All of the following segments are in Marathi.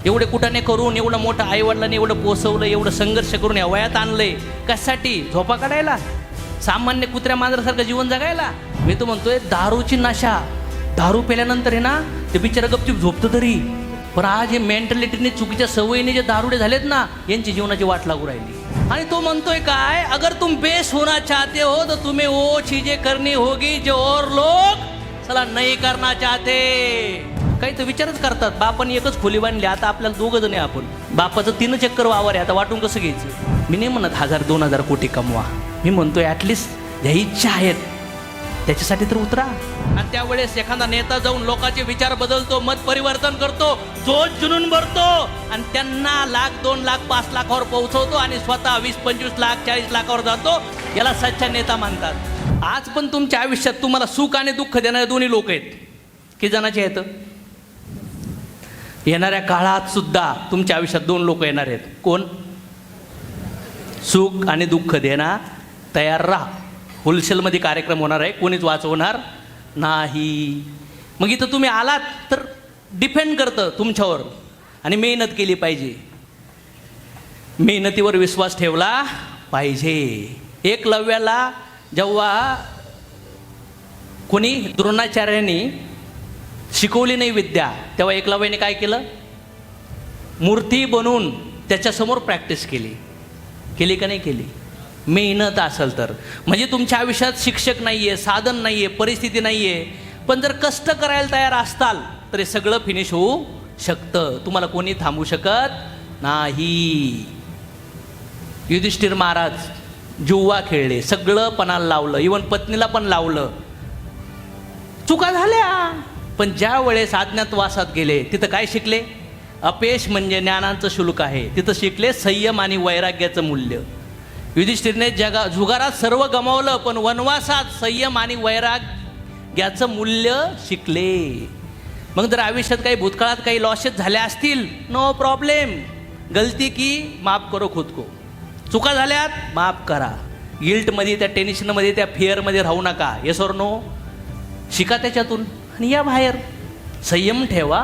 एवढे कुटाने करून एवढं मोठं आईवडिलांनी एवढं पोसवलं, एवढं संघर्ष करून या वयात आणलंय कशासाठी? झोपा काढायला, सामान्य कुत्र्या मांजरासारखं जीवन जगायला? मी तो म्हणतोय दारूची नशा, दारू प्याल्यानंतर आहे ना ते बिचारा गपचूप झोपतं तरी, पण आज हे मेंटॅलिटीने चुकीच्या सवयीने जे दारुडे झालेत ना यांची जीवनाची वाट लागू राहिली. आणि तो म्हणतोय काय, अगर तुम बेस होना चाहते हो तो तुम्हें वो चीजें करनी होगी जो और लोग चला नाही करना चाहते. काही तर विचारच करतात. बापाने एकच खोली बांधली, आता आपल्याला दोघं जण आहे आपण, बापाचं 3 चक्कर वावर आहे, आता वाटून कसं घ्यायचं? मी नाही म्हणत 1000-2000 कोटी कमवा, मी म्हणतोय ॲटलिस्ट ज्या इच्छा आहेत त्याच्यासाठी तर उतरा. आणि त्यावेळेस एखादा नेता जाऊन लोकांचे विचार बदलतो, मत परिवर्तन करतो, जोश जुनून भरतो आणि त्यांना 1,00,000, 2,00,000, 5,00,000वर पोहोचवतो आणि स्वतः 20-25 लाख 40 लाखावर जातो. याला सच्चा नेता मानतात. आज पण तुमच्या आयुष्यात तुम्हाला सुख आणि दुःख देणारे दोन्ही लोक आहेत. किती जणांचे आहेत? येणाऱ्या काळात सुद्धा तुमच्या आयुष्यात 2 लोक येणार आहेत. कोण? सुख आणि दुःख देणार. तयार राहा. होलसेलमध्ये कार्यक्रम होणार आहे, कोणीच वाचवणार नाही. मग इथं तुम्ही आलात तर डिपेंड करतं तुमच्यावर, आणि मेहनत केली पाहिजे, मेहनतीवर विश्वास ठेवला पाहिजे. एकलव्याला जेव्हा कोणी द्रोणाचार्यांनी शिकवली नाही विद्या, तेव्हा एकलव्याने काय केलं? मूर्ती बनवून त्याच्यासमोर प्रॅक्टिस केली. केली का नाही केली? मेहनत असेल तर. म्हणजे तुमच्या आयुष्यात शिक्षक नाही आहे, साधन नाही आहे, परिस्थिती नाही आहे, पण जर कष्ट करायला तयार असताल तर हे सगळं फिनिश होऊ शकतं. तुम्हाला कोणी थांबवू शकत नाही. युधिष्ठिर महाराज जुवा खेळले, सगळं पणाला लावलं, इवन पत्नीला पण लावलं, चुका झाल्या. पण ज्या वेळेस अज्ञातवासात गेले तिथं काय शिकले? अपयश म्हणजे ज्ञानाचं शुल्क आहे. तिथं शिकले संयम आणि वैराग्याचं मूल्य. युधिष्ठिरने जुगारात सर्व गमावलं, पण वनवासात संयम आणि वैराग्याचं मूल्य शिकले. मग जर आयुष्यात काही भूतकाळात काही लॉसेस झाल्या असतील, नो प्रॉब्लेम, गलती की माफ करो खुद को. चुका झाल्यात माफ करा. गिल्टमध्ये, त्या टेन्शनमध्ये, त्या फिअरमध्ये राहू नका. Yes or no? शिका त्याच्यातून आणि या बाहेर. संयम ठेवा,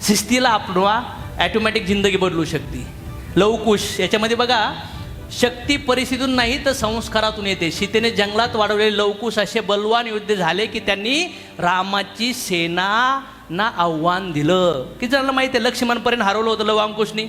शिस्तीला आपणवा, ॲटोमॅटिक जिंदगी बदलू शकते. लवकुश याच्यामध्ये बघा, शक्ती परिस्थितीतून नाही तर संस्कारातून येते. सीतेने जंगलात वाढवलेले लवकुश असे बलवान योद्धे झाले की त्यांनी रामाची सेनाना आव्हान दिलं. किती जणांना माहिती आहे लक्ष्मणपर्यंत हरवलं होतं लवांकुशनी.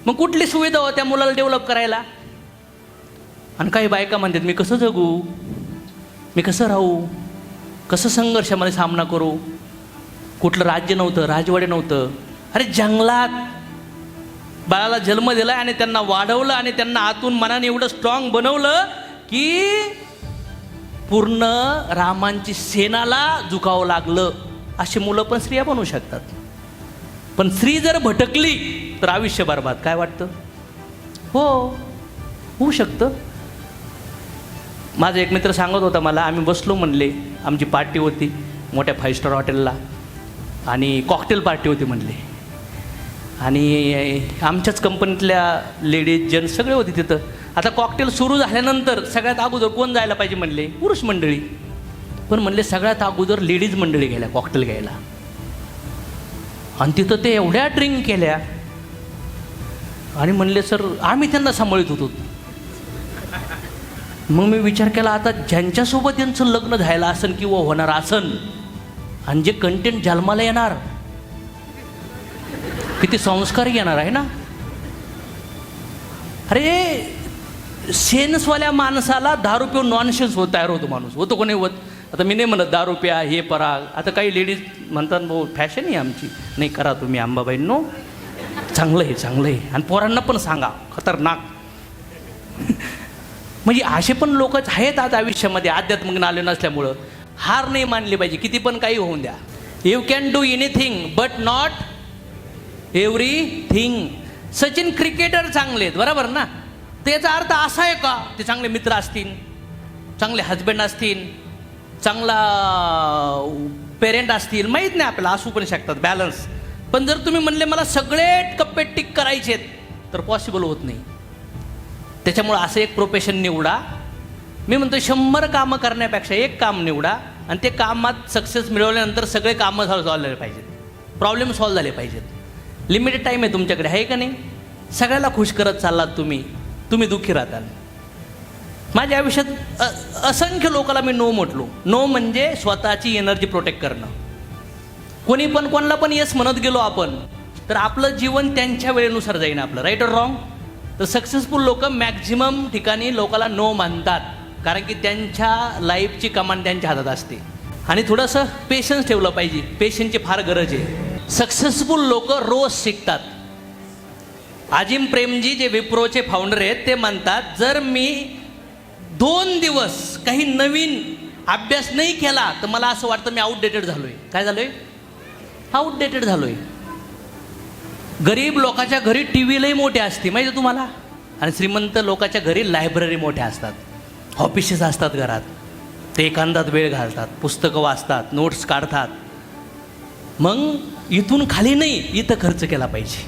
मग कुठली सुविधा हो त्या मुलाला डेव्हलप करायला? आणि काही बायका म्हणतात मी कसं जगू, मी कसं राहू, कसं संघर्षामध्ये सामना करू, कुठलं राज्य नव्हतं, राजवाडे नव्हतं. अरे जंगलात बाळाला जन्म दिला आणि त्यांना वाढवलं आणि त्यांना आतून मनाने एवढं स्ट्रॉंग बनवलं की पूर्ण रामांची सेनाला झुकावं लागलं. अशी मुलं पण स्त्रिया बनवू शकतात. पण स्त्री जर भटकली तर आयुष्य बरबाद. काय वाटतं? हो, होऊ शकतं. माझा एक मित्र सांगत होता मला, आम्ही बसलो म्हणले, आमची पार्टी होती मोठ्या 5 स्टार हॉटेलला आणि कॉकटेल पार्टी होती म्हणले, आणि आमच्याच कंपनीतल्या लेडीज जेंट्स सगळे होते तिथं. आता कॉकटेल सुरू झाल्यानंतर सगळ्यात अगोदर कोण जायला पाहिजे म्हणले? पुरुष मंडळी. पण म्हणले सगळ्यात अगोदर लेडीज मंडळी गेल्या कॉकटेल घ्यायला. आणि तिथं ते एवढ्या ड्रिंक केल्या आणि म्हणले सर आम्ही त्यांना सांभाळत होतो. मग मी विचार केला, आता ज्यांच्यासोबत यांचं लग्न झालं असन किंवा होणार असन आणि जे कंटेंट जन्माला येणार, किती संस्कार येणार आहे ना. अरे सेन्सवाल्या माणसाला दारू पिऊन नॉनसेन्स तयार होतो माणूस. होतो कोणी होत? आता मी नाही म्हणत दारू प्या हे परा. आता काही लेडीज म्हणतात भाऊ फॅशन आहे आमची, नाही करा तुम्ही अंबाबाईंनो, चांगलं आहे चांगलं आहे. आणि पोरांना पण सांगा खतरनाक. म्हणजे असे पण लोक आहेत आज आयुष्यामध्ये अध्यात्मिक नाले नसल्यामुळं. हार नाही मानली पाहिजे, किती पण काही होऊन द्या. You can do anything but not everything. Sachin cricketer चांगले आहेत बरोबर ना, त्याचा अर्थ असा आहे का ते चांगले मित्र असतील, चांगले हजबंड असतील, चांगला पेरेंट असतील, माहीत नाही आपल्याला, असू पण शकतात बॅलन्स. पण जर तुम्ही म्हणले मला सगळे कप्पे टिक करायचे तर पॉसिबल होत नाही. त्याच्यामुळं असं एक प्रोफेशन निवडा. मी म्हणतो 100 कामं करण्यापेक्षा एक काम निवडा आणि ते कामात सक्सेस मिळवल्यानंतर सगळे कामं सॉल्व्ह झाले पाहिजेत, प्रॉब्लेम सॉल्व्ह झाले पाहिजेत. लिमिटेड टाईम आहे तुमच्याकडे, आहे का नाही? सगळ्याला खुश करत चाललात तुम्ही दुःखी राहताल. माझ्या आयुष्यात असंख्य लोकांना मी नो म्हटलो. नो म्हणजे स्वतःची एनर्जी प्रोटेक्ट करणं. कोणी पण कोणाला पण येस म्हणत गेलो आपण तर आपलं जीवन त्यांच्या वेळेनुसार जाईन आपलं. Right or wrong? तर सक्सेसफुल लोक मॅक्झिमम ठिकाणी लोकाला नो मानतात, कारण की त्यांच्या लाईफची कमांड त्यांच्या हातात असते. आणि थोडंसं पेशन्स ठेवलं पाहिजे. पेशन्सची फार गरज आहे. सक्सेसफुल लोक रोज शिकतात. अजिम प्रेमजी जे विप्रोचे फाउंडर आहेत ते म्हणतात, जर मी 2 दिवस काही नवीन अभ्यास नाही केला तर मला असं वाटतं मी आउटडेटेड झालोय. काय झालोय? आउटडेटेड झालोय. गरीब लोकांच्या घरी टी व्ही लई मोठे असते माहिती तुम्हाला, आणि श्रीमंत लोकांच्या घरी लायब्ररी मोठ्या असतात, ऑफिसेस असतात घरात. ते एकांतात वेळ घालतात, पुस्तकं वाचतात, नोट्स काढतात. मग इथून खाली नाही, इथं खर्च केला पाहिजे.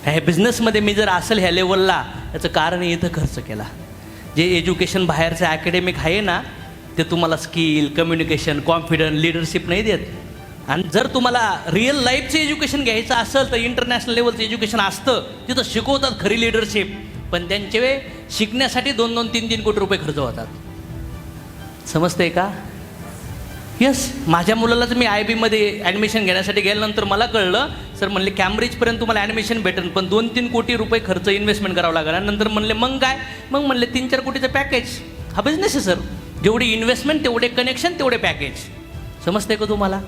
ह्या बिझनेसमध्ये मी जर असेल ह्या लेवलला, याचं कारण इथं खर्च केला. जे एज्युकेशन बाहेरचं अकॅडमिक आहे ना, ते तुम्हाला स्किल, कम्युनिकेशन, कॉन्फिडन्स, लिडरशिप नाही देत. आणि जर तुम्हाला रिअल लाईफचं एज्युकेशन घ्यायचं असेल तर इंटरनॅशनल लेवलचं एज्युकेशन असतं, तिथं शिकवतात खरी लिडरशिप, पण त्यांचे वेळ शिकण्यासाठी 2-2, 3-3 कोटी रुपये खर्च होतात. समजतंय का? येस. माझ्या मुलालाच मी IB ॲडमिशन घेण्यासाठी गेल्यानंतर मला कळलं, सर म्हणले कॅम्ब्रिजपर्यंत तुम्हाला ॲडमिशन भेटेल, पण 2-3 कोटी रुपये खर्च इन्व्हेस्टमेंट करावं लागेल. आणि नंतर म्हणले मग काय? मग म्हणले 3-4 कोटीचं पॅकेज. हा बिझनेस आहे सर. जेवढी इन्व्हेस्टमेंट तेवढे कनेक्शन तेवढे पॅकेज. समजतंय का तुम्हाला?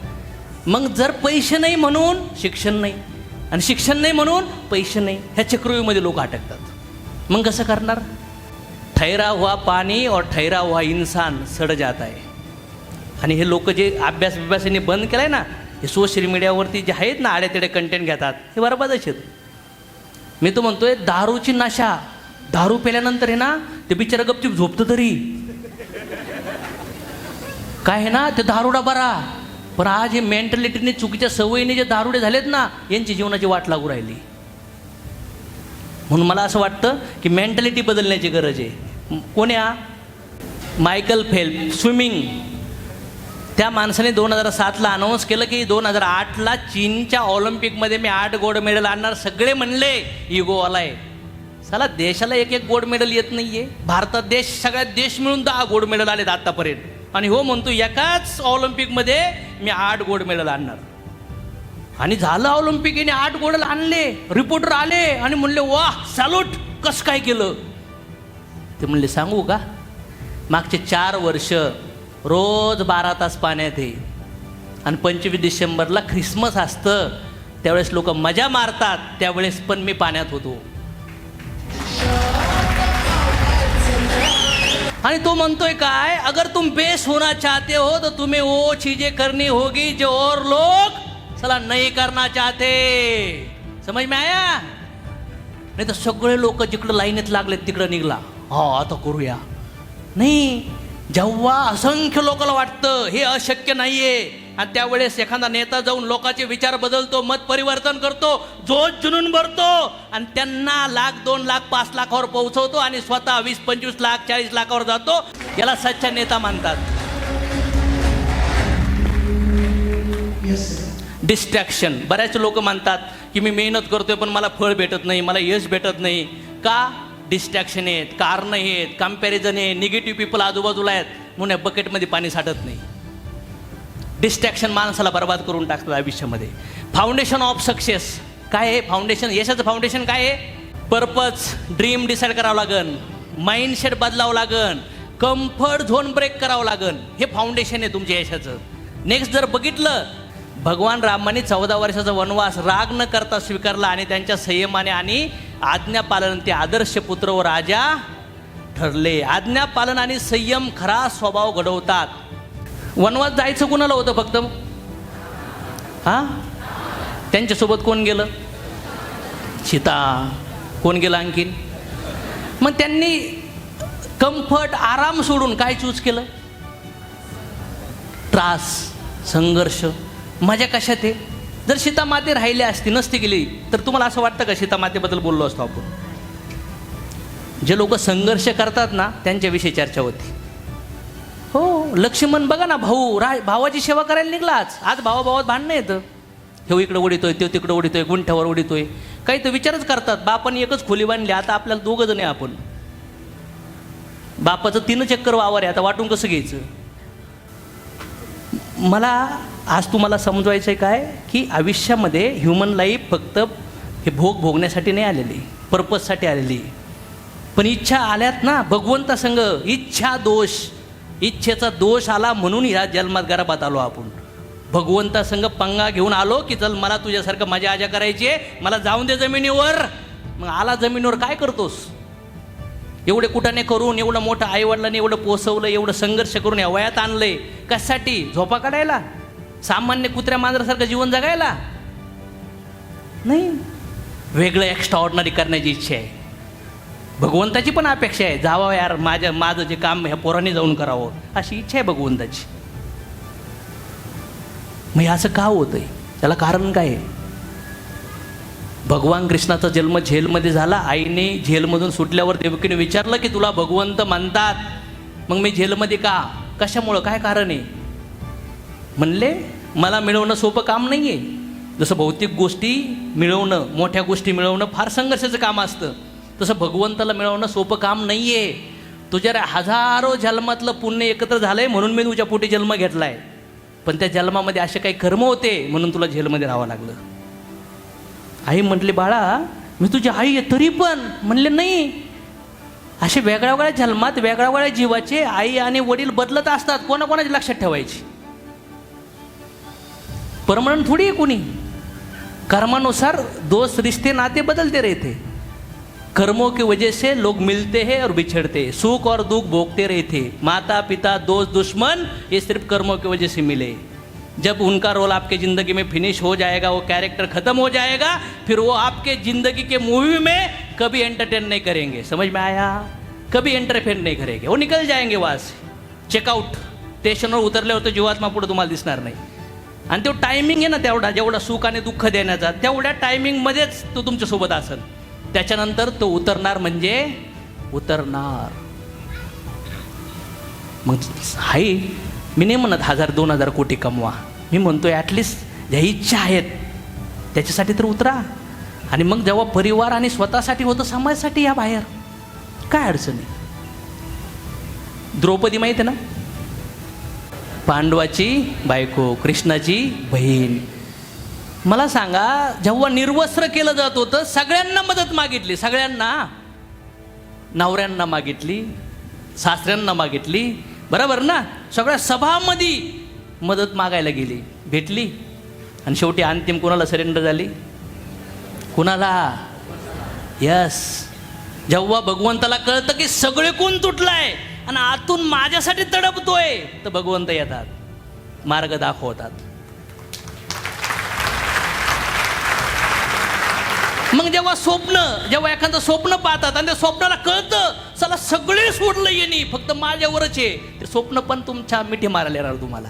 मग जर पैसे नाही म्हणून शिक्षण नाही, आणि शिक्षण नाही म्हणून पैसे नाही, ह्या चक्रव्यूहमध्ये लोक अटकतात. मग कसं करणार? ठहरा हुआ पाणी और ठहरा हुआ इंसान सड जात आहे. आणि हे लोक जे अभ्यासाने बंद केलाय ना, हे सोशल मीडियावरती जे आहेत ना आडेतेडे कंटेंट घेतात, हे बरोबरच आहेत. मी तो म्हणतोय दारूची नशा, दारू पेल्यानंतर आहे ना ते बिचारा गपचूप झोपतं तरी काय आहे ना, ते दारुडा बरा. पण आज हे मेंटॅलिटीने चुकीच्या सवयीने जे दारुडे झालेत ना, यांची जीवनाची वाट लागू राहिली. म्हणून मला असं वाटतं की मेंटॅलिटी बदलण्याची गरज आहे. कोण्या? Michael Phelps, swimming. त्या माणसाने 2007ला अनाऊन्स केलं की 2008ला चीनच्या ऑलिम्पिकमध्ये मी 8 गोल्ड मेडल आणणार. सगळे म्हणले इगो आलाय. साला देशाला 1-1 गोल्ड मेडल येत नाहीये. भारतात सगळ्यात देश मिळून 10 गोल्ड मेडल आलेत आतापर्यंत. आणि हो म्हणतो एकाच ऑलिम्पिकमध्ये मी 8 गोल्ड मेडल आणणार. आणि झालं ऑलिम्पिक, याने 8 गोल्ड आणले. रिपोर्टर आले आणि म्हणले वाह सॅल्यूट, कसं काय केलं? ते म्हणले सांगू का, मागचे 4 वर्ष रोज 12 तास पाण्यात आहे. आणि 25 डिसेंबरला ख्रिसमस असतं, त्यावेळेस लोक मजा मारतात, त्यावेळेस पण मी पाण्यात होतो. आणि तो म्हणतोय काय, अगर तुम बेस होना चाहते हो तो तुम्हें वो चीजें करनी होगी जो और लोग सला नहीं करना चाहते. समझ में आया? नाही तर सगळे लोक जिकडं लाईनीत लागलेत तिकडं निघला, हा आता करूया. नाही, जेव्हा असंख्य लोकांना वाटतं हे अशक्य नाहीये, आणि त्यावेळेस एखादा नेता जाऊन लोकांचे विचार बदलतो, मत परिवर्तन करतो, जोश जुनून भरतो, आणि त्यांना 1,00,000, 2,00,000, 5 लाखावर पोहोचवतो, आणि स्वतः 20, 25 लाख, 40 लाखावर जातो. याला सच्चा नेता मानतात. डिस्ट्रॅक्शन. बऱ्याच लोक म्हणतात की मी मेहनत करतोय पण मला फळ भेटत नाही, मला यश भेटत नाही. का? डिस्ट्रॅक्शन आहेत, कारण आहेत, कम्पॅरिझन आहे, निगेटिव्ह पीपल आजूबाजूला आहेत, म्हणून या बकेटमध्ये पाणी साठत नाही. डिस्ट्रॅक्शन माणसाला बर्बाद करून टाकतात आयुष्यामध्ये. फाउंडेशन ऑफ सक्सेस काय आहे? फाउंडेशन, यशाचं फाउंडेशन काय आहे? पर्पज, ड्रीम डिसाईड करावं लागन, माइंडसेट बदलावं लागन, कम्फर्ट झोन ब्रेक करावं लागन. हे फाउंडेशन आहे तुमच्या यशाचं. नेक्स्ट जर बघितलं, भगवान रामाने 14 वर्षाचा वनवास राग न करता स्वीकारला, आणि त्यांच्या संयमाने आणि आज्ञापालन ते आदर्श पुत्र व राजा ठरले. आज्ञापालन आणि संयम खरा स्वभाव घडवतात. वनवास जायचं कुणाला होतं फक्त? हा, त्यांच्यासोबत कोण गेलं? सीता. कोण गेलं आणखीन? मग त्यांनी कम्फर्ट, आराम सोडून काय चूज केलं? त्रास, संघर्ष, मजा कशात आहे? जर सीता माते राहिली असती, नसती गेली, तर तुम्हाला असं वाटतं का सीता मातेबद्दल बोललो असतो आपण? जे लोक संघर्ष करतात ना त्यांच्याविषयी चर्चा होती. हो, लक्ष्मण बघा ना, भावाची सेवा करायला निघलाच. आज भावाभावात भांडणं येतं. तो इकडं उडीतोय, तो तिकडं उडीतोय, गुंठ्यावर उडीतोय. काही तर विचारच करतात. बापाने एकच खोली बांधली, आता आपल्याला 2 जण आहे आपण. बापाचं 3 चक्कर वावर आहे, आता वाटून कसं घ्यायचं. मला आज तुम्हाला समजवायचं आहे काय, की आयुष्यामध्ये ह्युमन लाईफ फक्त हे भोगण्यासाठी नाही आलेली, पर्पजसाठी आलेली. पण इच्छा आल्यात ना भगवंतासंग, इच्छा दोष, इच्छेचा दोष आला म्हणून ह्या जन्मात गर्भात आलो आपण. भगवंतासंग पंगा घेऊन आलो की चल मला तुझ्यासारखं मजा आजा करायची आहे, मला जाऊन दे जमिनीवर. मग आला जमिनीवर काय करतोस. एवढे कुटाने करून, एवढं मोठं आईवडिलांनी एवढं पोसवलं, एवढं संघर्ष करून या वयात आणलंय, कशासाठी. झोपा काढायला, सामान्य कुत्र्या मांजरासारखं जीवन जगायला नाही. वेगळं एक्स्ट्रा ऑर्डिनरी करण्याची इच्छा आहे. भगवंताची पण अपेक्षा आहे, जावं यार माझं जे काम ह्या पोरांनी जाऊन करावं, अशी इच्छा आहे भगवंताची. मग असं का होतंय, त्याला कारण काय आहे. भगवान कृष्णाचा जन्म जेलमध्ये झाला. आईने जेलमधून सुटल्यावर देवकीने विचारलं की तुला भगवंत म्हणतात, मग मी जेलमध्ये का, कशामुळं, काय कारण आहे. म्हणले मला मिळवणं सोपं काम नाही आहे. जसं भौतिक गोष्टी मिळवणं, मोठ्या गोष्टी मिळवणं फार संघर्षाचं काम असतं, तसं भगवंताला मिळवणं सोपं काम नाही आहे. तुझ्या हजारो जन्मातलं पुण्य एकत्र झालंय म्हणून मी तुझ्या पोटी जन्म घेतलाय, पण त्या जन्मामध्ये असे काही कर्म होते म्हणून तुला जेलमध्ये राहावं लागलं. आई म्हटली बाळा मी तुझी आई आहे तरी पण. म्हणले नाही, असे वेगळ्या वेगळ्या जन्मात वेगळ्या वेगळ्या जीवाचे आई आणि वडील बदलत असतात, कोणाकोणाची लक्षात ठेवायची. परमनंट थोडी आहे कोणी. कर्मानुसार दोस्त रिश्ते नाते बदलते रहते. कर्मों की वजह से लोग मिलते हैं और बिछड़ते, सुख और दुख भोगते रहते. माता पिता दोस्त दुश्मन ये सिर्फ कर्मों की वजह से मिले. जब उनका रोल आपके ज़िंदगी में फिनिश हो जाएगा, वो कैरेक्टर ख़त्म हो जाएगा, फिर वो आपके ज़िंदगी के मूवी में कभी एंटरटेन नहीं करेंगे. समझ में आया. कभी एंटरटेन नहीं करेंगे, वो निकल जाएंगे वहाँ से. चेकआउट. स्टेशनवर उतरल्यावर तर जीवात्मा पुढे तुम्हाला दिसणार नाही. आणि तो टायमिंग आहे ना तेवढा, जेवढा सुख आणि दुःख देण्याचा, तेवढ्या टायमिंगमध्येच तो तुमच्यासोबत असेल. त्याच्यानंतर तो उतरणार म्हणजे उतरणार. मग हाय, मी नाही म्हणत 1000-2000 कोटी कमवा, मी म्हणतोय ॲटलिस्ट ज्या इच्छा आहेत त्याच्यासाठी तर उतरा. आणि मग जेव्हा परिवार आणि स्वतःसाठी होतं, समाजासाठी या बाहेर, काय अडचणी. द्रौपदी माहिती आहे ना, पांडवाची बायको, कृष्णाची बहीण. मला सांगा, जेव्हा निर्वस्त्र केलं जात होतं सगळ्यांना मदत मागितली, सगळ्यांना, नवऱ्यांना मागितली, सासऱ्यांना मागितली, बरोबर ना. सगळ्या सभामध्ये मदत मागायला गेली, भेटली. आणि शेवटी अंतिम कोणाला सरेंडर झाली, कुणाला. यस. जेव्हा भगवंताला कळतं की सगळे कोण तुटलाय आणि आतून माझ्यासाठी तडपतोय, तर भगवंत येतात, मार्ग दाखवतात. मग जेव्हा एखादं स्वप्न पाहतात आणि त्या स्वप्नाला कळतं चला सगळे सोडलं येणे फक्त माझ्यावरच आहे, ते स्वप्न पण तुमच्या मिठी मारायला येणार तुम्हाला.